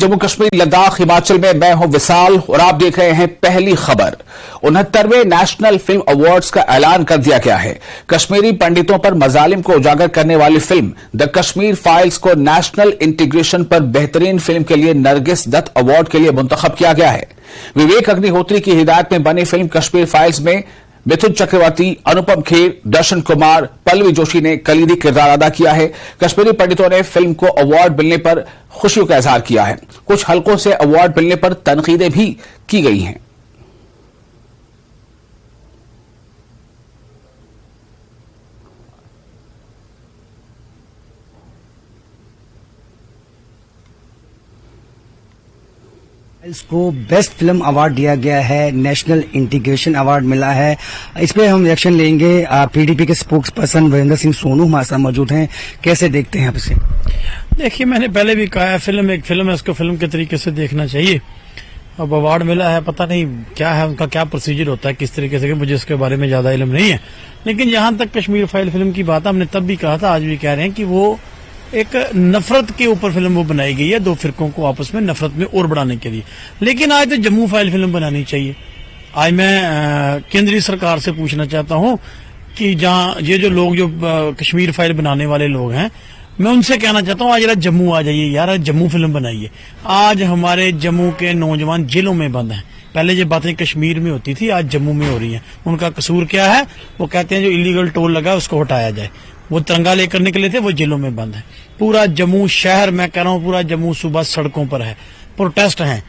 जम्मू कश्मीर लद्दाख हिमाचल में मैं हूं विशाल और आप देख रहे हैं पहली खबर। 69वें नेशनल फिल्म अवार्ड्स का ऐलान कर दिया गया है। कश्मीरी पंडितों पर मजालिम को उजागर करने वाली फिल्म द कश्मीर फाइल्स को नेशनल इंटीग्रेशन पर बेहतरीन फिल्म के लिए नरगिस दत्त अवार्ड के लिए मुंतखब किया गया है। विवेक अग्निहोत्री की हिदायत में बनी फिल्म कश्मीर फाइल्स में मिथुन चक्रवर्ती, अनुपम खेर, दर्शन कुमार, पल्लवी जोशी ने कलीदी किरदार अदा किया है। कश्मीरी पंडितों ने फिल्म को अवार्ड मिलने पर खुशियों का इजहार किया है। कुछ हलकों से अवार्ड मिलने पर तनकीदें भी की गई हैं। इसको बेस्ट फिल्म अवार्ड दिया गया है, नेशनल इंटीग्रेशन अवार्ड मिला है। इस पे हम रिएक्शन लेंगे। पीडीपी के स्पोक्स पर्सन वीरेंद्र सिंह सोनू हमारे साथ मौजूद हैं। कैसे देखते हैं आप इसे? देखिए, मैंने पहले भी कहा है, फिल्म एक फिल्म है, उसको फिल्म के तरीके से देखना चाहिए। अब अवार्ड मिला है, पता नहीं क्या है उनका, क्या प्रोसीजर होता है, किस तरीके से, मुझे इसके बारे में ज्यादा इल्म नहीं है। लेकिन जहां तक कश्मीर फाइल फिल्म की बात है, हमने तब भी कहा था, आज भी कह रहे हैं कि वो एक नफरत के ऊपर फिल्म वो बनाई गई है, दो फिरकों को आपस में नफरत में और बढ़ाने के लिए। लेकिन आज तो जम्मू फाइल फिल्म बनानी चाहिए। आज मैं केंद्रीय सरकार से पूछना चाहता हूं कि जहां ये जो लोग जो कश्मीर फाइल बनाने वाले लोग हैं, मैं उनसे कहना चाहता हूं, आज जरा जम्मू आ जाइए यार, जम्मू फिल्म बनाइए। आज हमारे जम्मू के नौजवान जेलों में बंद हैं। पहले ये बातें कश्मीर में होती थी, आज जम्मू में हो रही हैं। उनका कसूर क्या है? वो कहते हैं जो इलीगल टोल लगा उसको हटाया जाए। वो तिरंगा लेकर निकले थे, वो जेलों में बंद है। पूरा जम्मू शहर, मैं कह रहा हूं पूरा जम्मू सुबह सड़कों पर है, प्रोटेस्ट हैं,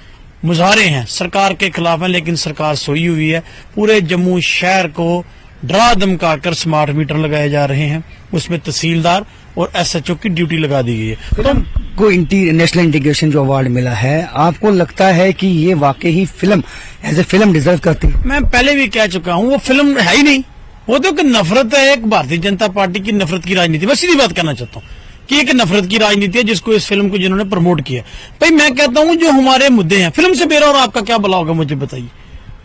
मुजाहरे हैं, सरकार के खिलाफ हैं, लेकिन सरकार सोई हुई है। पूरे जम्मू शहर को डरा धमका कर स्मार्ट मीटर लगाए जा रहे हैं, उसमें तहसीलदार और एसएचओ की ड्यूटी लगा दी गई है। तो को नेशनल इंटीग्रेशन जो अवार्ड मिला है, आपको लगता है कि ये वाकई ही film as a film deserve करती है? मैं पहले भी कह चुका हूं, वो फिल्म है ही नहीं। वो तो नफरत है, एक भारतीय जनता पार्टी की नफरत की राजनीति। मैं सीधी बात कहना चाहता हूँ कि एक नफरत की राजनीति है जिसको इस फिल्म को जिन्होंने प्रमोट किया। भाई मैं कहता हूँ जो हमारे मुद्दे हैं, फिल्म से मेरा और आपका क्या भला होगा, मुझे बताइए।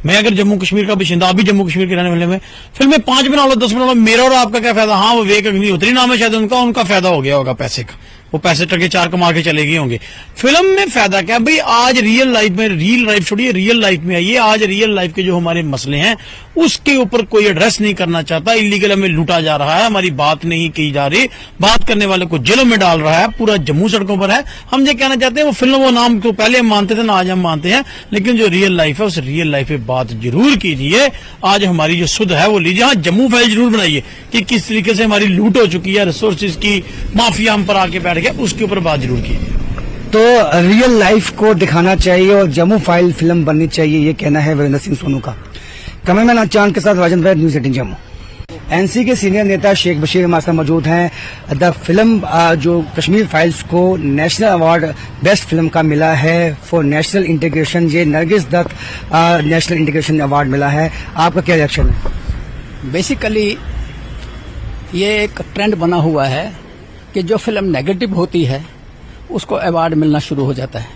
मैं अगर जम्मू कश्मीर का बाशिंदा, आप भी जम्मू कश्मीर के रहने वाले में, फिल्म में 5 बना लो, 10 बना लो, मेरा और आपका क्या फायदा? हाँ, वो विवेक अग्निहोत्री नाम है शायद उनका फायदा हो गया होगा पैसे का, वो पैसे टके 4 कमा के चले गए होंगे। फिल्म में फायदा क्या? भाई आज रियल लाइफ छोड़िए, रियल लाइफ में आइए। आज रियल लाइफ के जो हमारे मसले हैं उसके ऊपर कोई एड्रेस नहीं करना चाहता। इलीगल हमें लूटा जा रहा है, हमारी बात नहीं की जा रही, बात करने वाले को जेलों में डाल रहा है, पूरा जम्मू सड़कों पर है। हम ये कहना चाहते हैं, वो फिल्म, वो नाम को पहले हम मानते थे ना, आज हम मानते हैं, लेकिन जो रियल लाइफ है उस रियल लाइफ पे बात जरूर कीजिए। आज हमारी जो सुध है वो लीजिए। हाँ, जम्मू फाइल जरूर बनाइए कि किस तरीके से हमारी लूट हो चुकी है, रिसोर्सेज की माफिया हम पर आके बैठ गया, उसके ऊपर बात जरूर कीजिए। तो रियल लाइफ को दिखाना चाहिए और जम्मू फाइल फिल्म बननी चाहिए, ये कहना है वीरेंद्र सिंह सोनू का। कैमरामैन चांद के साथ राजन वैद, न्यूज़ 18 जम्मू। एनसी के सीनियर नेता शेख बशीर हमारे साथ मौजूद हैं। द फिल्म जो कश्मीर फाइल्स को नेशनल अवार्ड बेस्ट फिल्म का मिला है फॉर नेशनल इंटीग्रेशन, ये Nargis Dutt national integration award मिला है। आपका क्या रिएक्शन है? बेसिकली ये एक ट्रेंड बना हुआ है कि जो फिल्म नेगेटिव होती है उसको अवार्ड मिलना शुरू हो जाता है।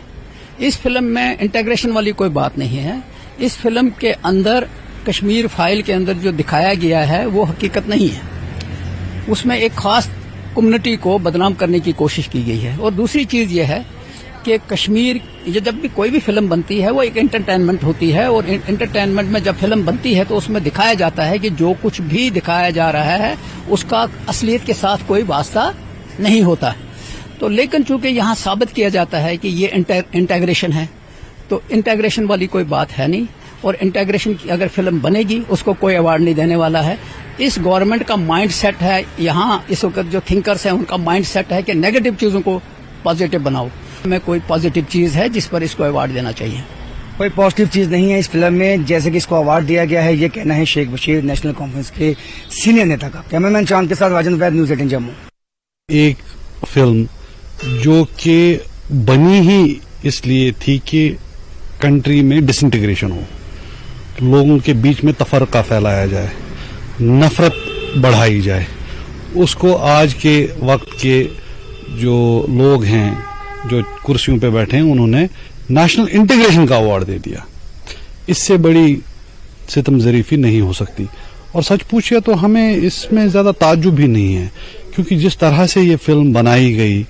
इस फिल्म में इंटीग्रेशन वाली कोई बात नहीं है। इस फिल्म के अंदर, कश्मीर फाइल के अंदर जो दिखाया गया है वो हकीकत नहीं है। उसमें एक खास कम्युनिटी को बदनाम करने की कोशिश की गई है। और दूसरी चीज ये है कि कश्मीर, जब भी कोई भी फिल्म बनती है वो एक एंटरटेनमेंट होती है, और एंटरटेनमेंट में जब फिल्म बनती है तो उसमें दिखाया जाता है कि जो कुछ भी दिखाया जा रहा है उसका असलियत के साथ कोई वास्ता नहीं होता है। तो लेकिन चूंकि यहाँ साबित किया जाता है कि ये इंटीग्रेशन है, तो इंटीग्रेशन वाली कोई बात है नहीं। और इंटीग्रेशन की अगर फिल्म बनेगी उसको कोई अवार्ड नहीं देने वाला है। इस गवर्नमेंट का माइंड सेट है, यहाँ इस वक्त जो थिंकर्स हैं उनका माइंड सेट है कि नेगेटिव चीजों को पॉजिटिव बनाओ। में कोई पॉजिटिव चीज है जिस पर इसको अवार्ड देना चाहिए? कोई पॉजिटिव चीज नहीं है इस फिल्म में, जैसे कि इसको अवार्ड दिया गया है, ये कहना है शेख बशीर नेशनल कॉन्फ्रेंस के सीनियर नेता का। कैमरामैन चांद के साथ राजन वैद, न्यूज़ 18 जम्मू। एक फिल्म जो कि बनी ही इसलिए थी कि कंट्री में डिसइंटीग्रेशन हो, लोगों के बीच में तफरका फैलाया जाए, नफरत बढ़ाई जाए, उसको आज के वक्त के जो लोग हैं जो कुर्सियों पे बैठे हैं उन्होंने नेशनल इंटीग्रेशन का अवार्ड दे दिया। इससे बड़ी सितम ज़रीफी नहीं हो सकती। और सच पूछिए तो हमें इसमें ज्यादा ताज्जुब भी नहीं है, क्योंकि जिस तरह से ये फिल्म बनाई गई,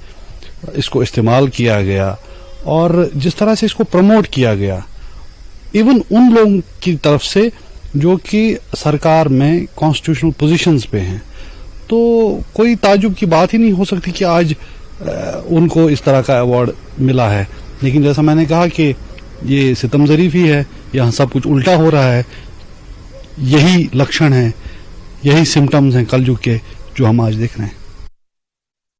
इसको इस्तेमाल किया गया اور جس طرح سے اس کو پروموٹ کیا گیا ایون ان لوگوں کی طرف سے جو کہ سرکار میں کانسٹیٹیوشنل پوزیشنز پہ ہیں، تو کوئی تعجب کی بات ہی نہیں ہو سکتی کہ آج ان کو اس طرح کا ایوارڈ ملا ہے. لیکن جیسا میں نے کہا کہ یہ ستم ظریفی ہے، یہاں سب کچھ الٹا ہو رہا ہے. یہی لکشن ہیں، یہی سمٹمز ہیں کل یگ کے جو ہم آج دیکھ رہے ہیں.